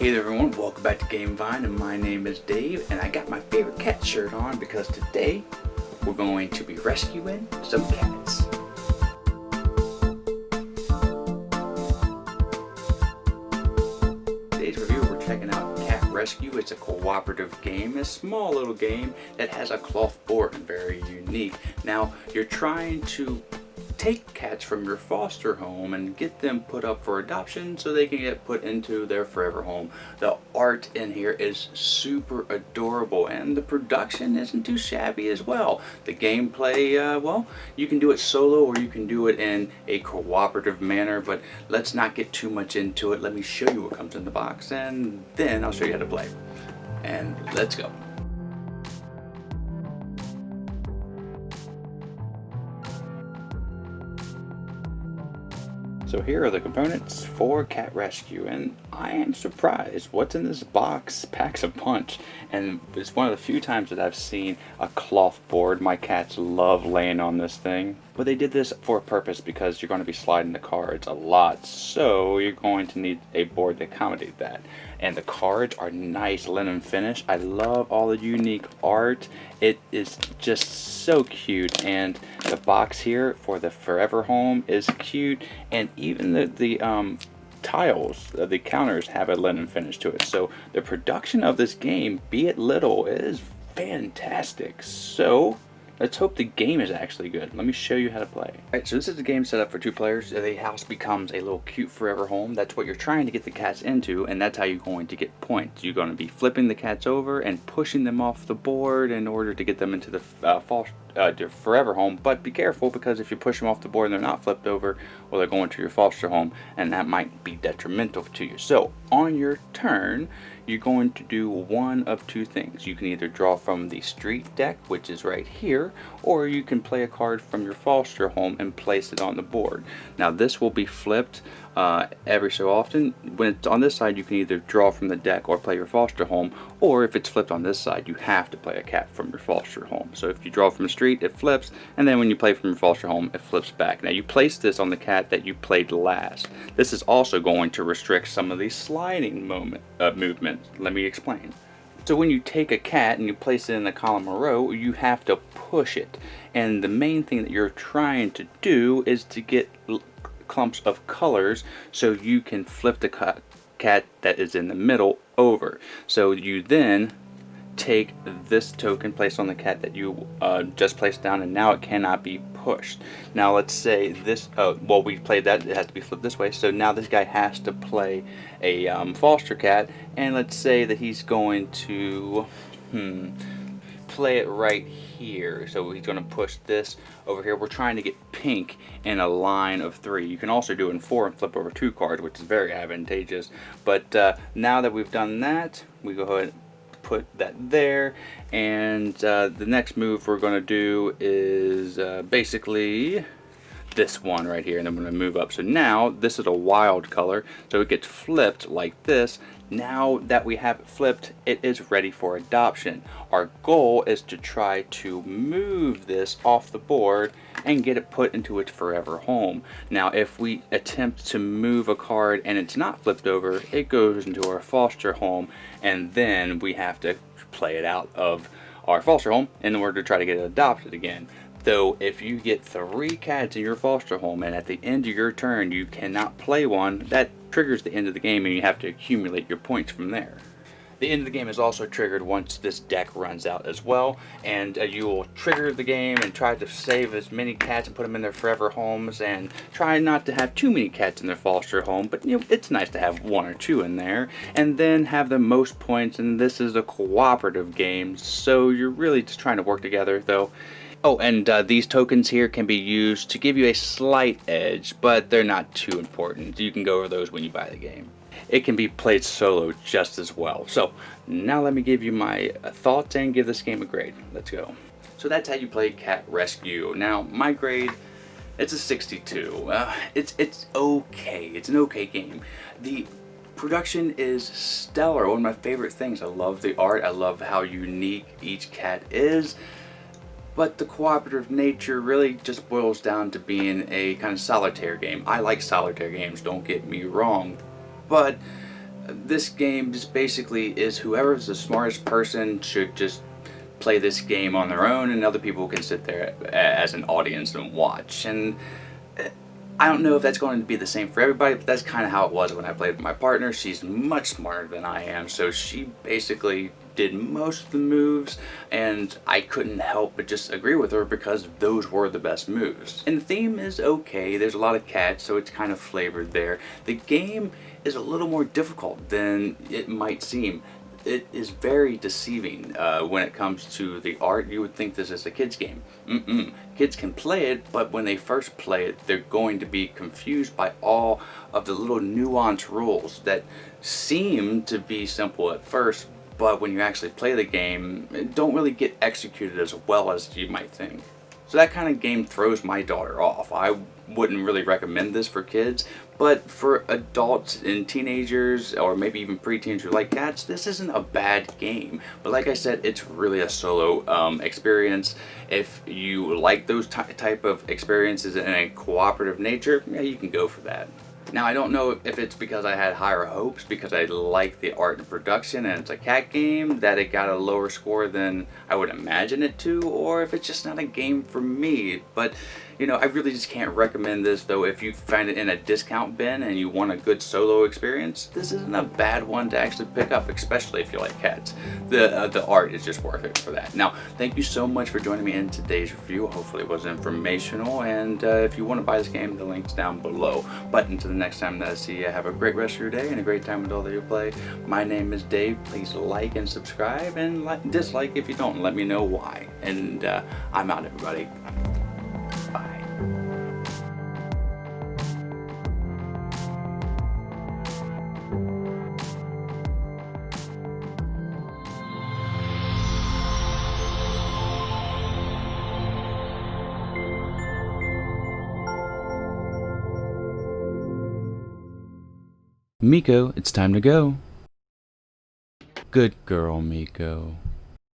Hey there everyone, welcome back to GameVine, and my name is Dave, and I got my favorite cat shirt on because today we're going to be rescuing some cats. Today's review, we're checking out Cat Rescue. It's a cooperative game, a small little game that has a cloth board, very unique. Now, you're trying to take cats from your foster home and get them put up for adoption so they can get put into their forever home. The art in here is super adorable and the production isn't too shabby as well. The gameplay, well, you can do it solo or you can do it in a cooperative manner, but let's not get too much into it. Let me show you what comes in the box and then I'll show you how to play. And let's go. So here are the components for Cat Rescue, and I am surprised. What's in this box packs a punch, and it's one of the few times that I've seen a cloth board. My cats love laying on this thing. But they did this for a purpose because you're going to be sliding the cards a lot, so you're going to need a board to accommodate that. And the cards are nice linen finish. I love all the unique art. It is just so cute, and the box here for the forever home is cute, and even the tiles, the counters have a linen finish to it. So the production of this game, be it little, is fantastic. So let's hope the game is actually good. Let me show you how to play. Alright, so this is the game set up for 2 players. The house becomes a little cute forever home. That's what you're trying to get the cats into, and that's how you're going to get points. You're going to be flipping the cats over and pushing them off the board in order to get them into the forever home. But be careful, because if you push them off the board and they're not flipped over, well, they're going to your foster home, and that might be detrimental to you. So on your turn, you're going to do one of 2 things. You can either draw from the street deck, which is right here, or you can play a card from your foster home and place it on the board. Now this will be flipped every so often. When it's on this side, you can either draw from the deck or play your foster home, or if it's flipped on this side, you have to play a cat from your foster home. So if you draw from the street, it flips, and then when you play from your foster home, it flips back. Now you place this on the cat that you played last. This is also going to restrict some of these sliding movements. Let me explain. So when you take a cat and you place it in a column or row, you have to push it. And the main thing that you're trying to do is to get clumps of colors so you can flip the cat that is in the middle over. So you then take this token placed on the cat that you just placed down, and now it cannot be pushed. Now let's say this, well, we played that, it has to be flipped this way, so now this guy has to play a foster cat, and let's say that he's going to play it right here. So he's going to push this over here. We're trying to get pink in a line of 3. You can also do it in 4 and flip over 2 cards, which is very advantageous. But now that we've done that, we go ahead and put that there, and the next move we're going to do is basically this one right here, and I'm going to move up. So now this is a wild color, so it gets flipped like this. Now that we have it flipped, it is ready for adoption. Our goal is to try to move this off the board and get it put into its forever home. Now if we attempt to move a card and it's not flipped over, it goes into our foster home, and then we have to play it out of our foster home in order to try to get it adopted again. Though if you get 3 cats in your foster home and at the end of your turn you cannot play one, that triggers the end of the game and you have to accumulate your points from there. The end of the game is also triggered once this deck runs out as well, and you will trigger the game and try to save as many cats and put them in their forever homes, and try not to have too many cats in their foster home, but you know, it's nice to have 1 or 2 in there, and then have the most points. And this is a cooperative game, so you're really just trying to work together though. Oh, and these tokens here can be used to give you a slight edge, but they're not too important. You can go over those when you buy the game. It can be played solo just as well. So now let me give you my thoughts and give this game a grade. Let's go. So that's how you play Cat Rescue. Now my grade, it's a 62. It's okay. It's an okay game. The production is stellar. One of my favorite things. I love the art. I love how unique each cat is. But the cooperative nature really just boils down to being a kind of solitaire game. I like solitaire games, don't get me wrong, but This game just basically is whoever's the smartest person should just play this game on their own, and other people can sit there as an audience and watch. And I don't know if that's going to be the same for everybody, but that's kind of how it was when I played with my partner. She's much smarter than I am, so she basically did most of the moves, and I couldn't help but just agree with her because those were the best moves. And the theme is okay, there's a lot of cats, so it's kind of flavored there. The game is a little more difficult than it might seem. It is very deceiving when it comes to the art. You would think this is a kid's game. Kids can play it, but when they first play it, they're going to be confused by all of the little nuanced rules that seem to be simple at first, but when you actually play the game, it don't really get executed as well as you might think. So that kind of game throws my daughter off. I wouldn't really recommend this for kids, but for adults and teenagers, or maybe even preteens who like cats, this isn't a bad game. But like I said, it's really a solo experience. If you like those type of experiences in a cooperative nature, yeah, you can go for that. Now, I don't know if it's because I had higher hopes because I like the art and production and it's a cat game that it got a lower score than I would imagine it to, or if it's just not a game for me. But, you know, I really just can't recommend this, though. If you find it in a discount bin and you want a good solo experience, this isn't a bad one to actually pick up, especially if you like cats. The art is just worth it for that. Now, thank you so much for joining me in today's review. Hopefully it was informational, and if you want to buy this game, the link's down below. But until the next time that I see you, have a great rest of your day and a great time with all that you play. My name is Dave. Please like and subscribe, and dislike if you don't. Let me know why. And I'm out, everybody. Bye. Miko, it's time to go. Good girl, Miko.